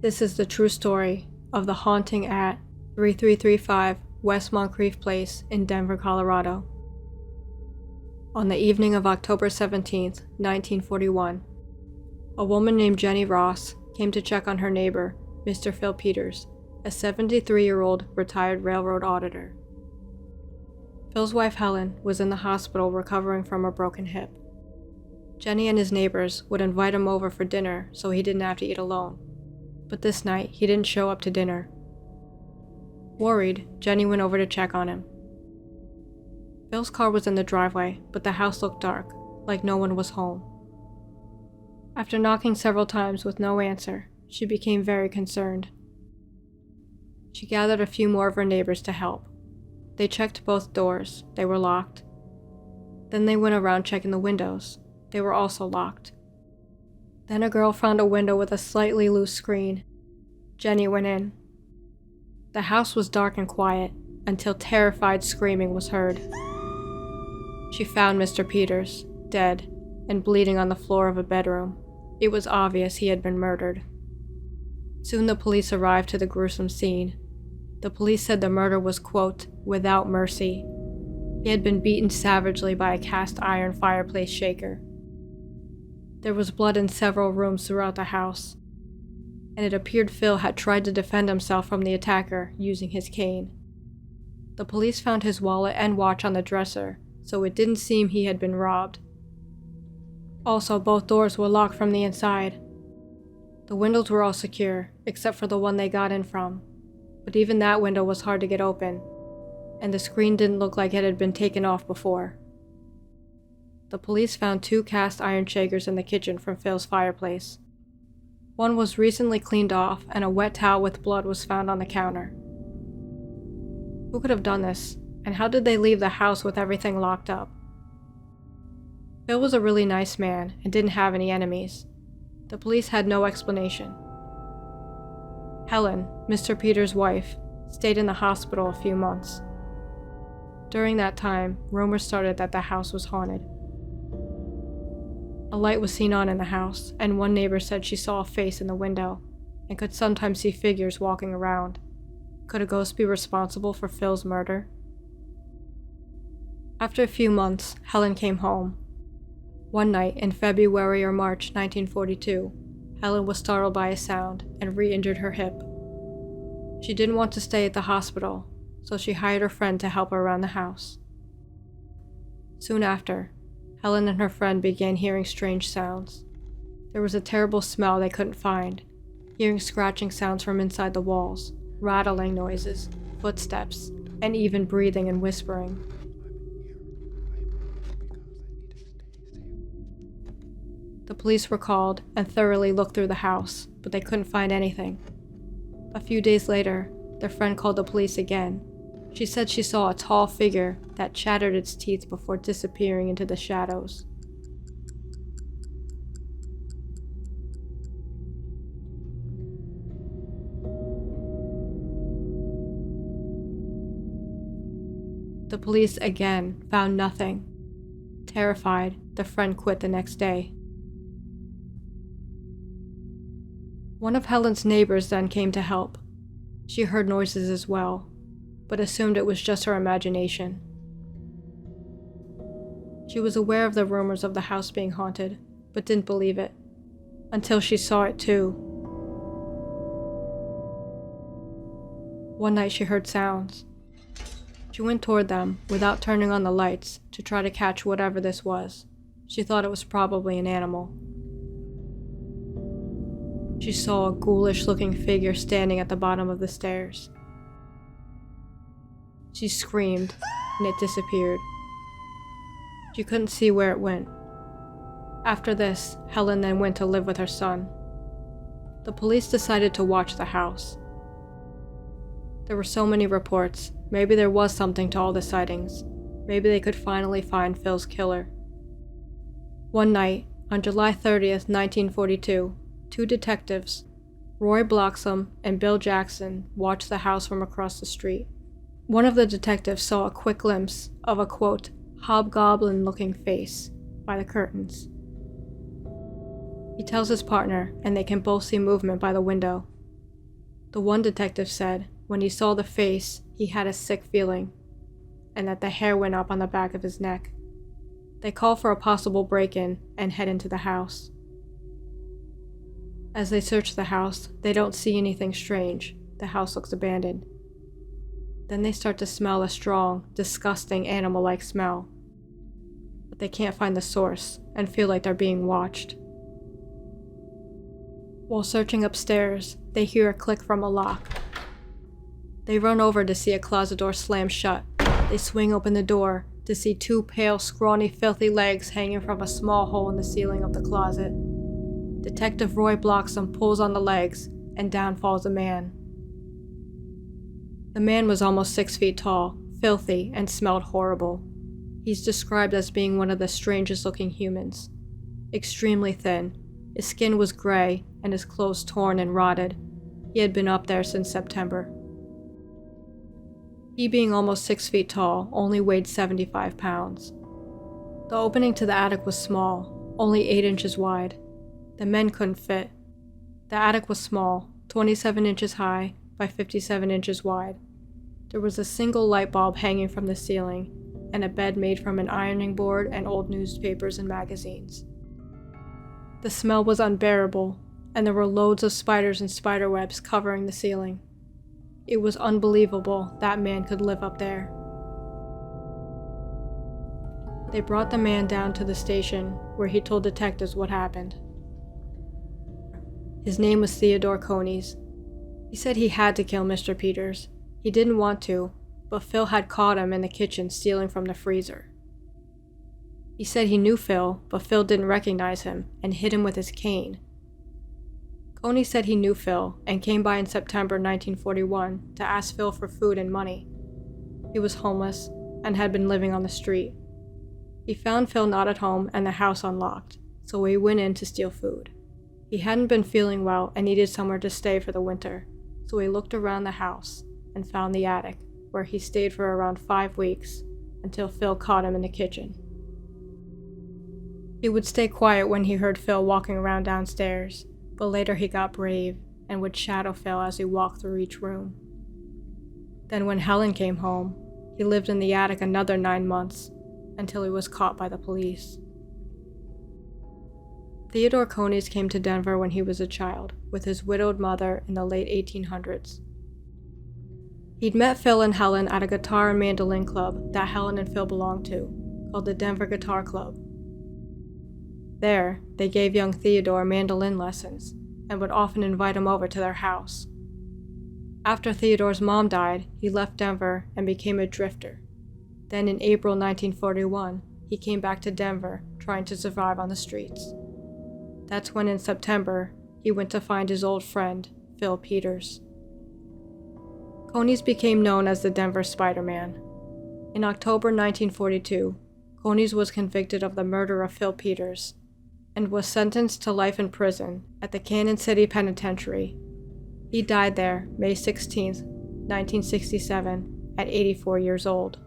This is the true story of the haunting at 3335 West Moncrieff Place in Denver, Colorado. On the evening of October 17, 1941, a woman named Jenny Ross came to check on her neighbor, Mr. Phil Peters, a 73-year-old retired railroad auditor. Phil's wife Helen was in the hospital recovering from a broken hip. Jenny and his neighbors would invite him over for dinner so he didn't have to eat alone, but this night he didn't show up to dinner. Worried, Jenny went over to check on him. Phil's car was in the driveway, but the house looked dark, like no one was home. After knocking several times with no answer, she became very concerned. She gathered a few more of her neighbors to help. They checked both doors. They were locked. Then they went around checking the windows. They were also locked. Then a girl found a window with a slightly loose screen. Jenny went in. The house was dark and quiet until terrified screaming was heard. She found Mr. Peters, dead, and bleeding on the floor of a bedroom. It was obvious he had been murdered. Soon the police arrived to the gruesome scene. The police said the murder was, quote, without mercy. He had been beaten savagely by a cast iron fireplace shaker. There was blood in several rooms throughout the house, and it appeared Phil had tried to defend himself from the attacker using his cane. The police found his wallet and watch on the dresser, so it didn't seem he had been robbed. Also, both doors were locked from the inside. The windows were all secure, except for the one they got in from, but even that window was hard to get open, and the screen didn't look like it had been taken off before. The police found 2 cast iron shakers in the kitchen from Phil's fireplace. One was recently cleaned off, and a wet towel with blood was found on the counter. Who could have done this, and how did they leave the house with everything locked up? Phil was a really nice man and didn't have any enemies. The police had no explanation. Helen, Mr. Peters' wife, stayed in the hospital a few months. During that time, rumors started that the house was haunted. A light was seen on in the house, and one neighbor said she saw a face in the window and could sometimes see figures walking around. Could a ghost be responsible for Phil's murder? After a few months, Helen came home. One night in February or March 1942, Helen was startled by a sound and re-injured her hip. She didn't want to stay at the hospital, so she hired a friend to help her around the house. Soon after, Helen and her friend began hearing strange sounds. There was a terrible smell they couldn't find, hearing scratching sounds from inside the walls, rattling noises, footsteps, and even breathing and whispering. The police were called and thoroughly looked through the house, but they couldn't find anything. A few days later, their friend called the police again. She said she saw a tall figure that chattered its teeth before disappearing into the shadows. The police again found nothing. Terrified, the friend quit the next day. One of Helen's neighbors then came to help. She heard noises as well, but assumed it was just her imagination. She was aware of the rumors of the house being haunted, but didn't believe it, until she saw it too. One night she heard sounds. She went toward them without turning on the lights to try to catch whatever this was. She thought it was probably an animal. She saw a ghoulish-looking figure standing at the bottom of the stairs. She screamed, and it disappeared. She couldn't see where it went. After this, Helen then went to live with her son. The police decided to watch the house. There were so many reports. Maybe there was something to all the sightings. Maybe they could finally find Phil's killer. One night, on July 30th, 1942, 2 detectives, Roy Bloxham and Bill Jackson, watched the house from across the street. One of the detectives saw a quick glimpse of a, quote, hobgoblin-looking face by the curtains. He tells his partner, and they can both see movement by the window. The one detective said when he saw the face, he had a sick feeling, and that the hair went up on the back of his neck. They call for a possible break-in and head into the house. As they search the house, they don't see anything strange. The house looks abandoned. Then they start to smell a strong, disgusting animal-like smell. But they can't find the source and feel like they're being watched. While searching upstairs, they hear a click from a lock. They run over to see a closet door slam shut. They swing open the door to see two pale, scrawny, filthy legs hanging from a small hole in the ceiling of the closet. Detective Roy Bloxham pulls on the legs, and down falls a man. The man was almost 6 feet tall, filthy, and smelled horrible. He's described as being one of the strangest looking humans. Extremely thin, his skin was gray, and his clothes torn and rotted. He had been up there since September. He, being almost 6 feet tall, only weighed 75 pounds. The opening to the attic was small, only 8 inches wide. The men couldn't fit. The attic was small, 27 inches high by 57 inches wide. There was a single light bulb hanging from the ceiling, and a bed made from an ironing board and old newspapers and magazines. The smell was unbearable, and there were loads of spiders and spider webs covering the ceiling. It was unbelievable that man could live up there. They brought the man down to the station, where he told detectives what happened. His name was Theodore Conies. He said he had to kill Mr. Peters. He didn't want to, but Phil had caught him in the kitchen stealing from the freezer. He said he knew Phil, but Phil didn't recognize him and hit him with his cane. Coney said he knew Phil and came by in September 1941 to ask Phil for food and money. He was homeless and had been living on the street. He found Phil not at home and the house unlocked, so he went in to steal food. He hadn't been feeling well and needed somewhere to stay for the winter, so he looked around the house and found the attic, where he stayed for around 5 weeks until Phil caught him in the kitchen. He would stay quiet when he heard Phil walking around downstairs, but later he got brave and would shadow Phil as he walked through each room. Then when Helen came home, he lived in the attic another 9 months until he was caught by the police. Theodore Conies came to Denver when he was a child, with his widowed mother in the late 1800s. He'd met Phil and Helen at a guitar and mandolin club that Helen and Phil belonged to, called the Denver Guitar Club. There, they gave young Theodore mandolin lessons and would often invite him over to their house. After Theodore's mom died, he left Denver and became a drifter. Then in April 1941, he came back to Denver, trying to survive on the streets. That's when in September, he went to find his old friend, Phil Peters. Conies became known as the Denver Spider-Man. In October 1942, Conies was convicted of the murder of Phil Peters and was sentenced to life in prison at the Cannon City Penitentiary. He died there May 16, 1967, at 84 years old.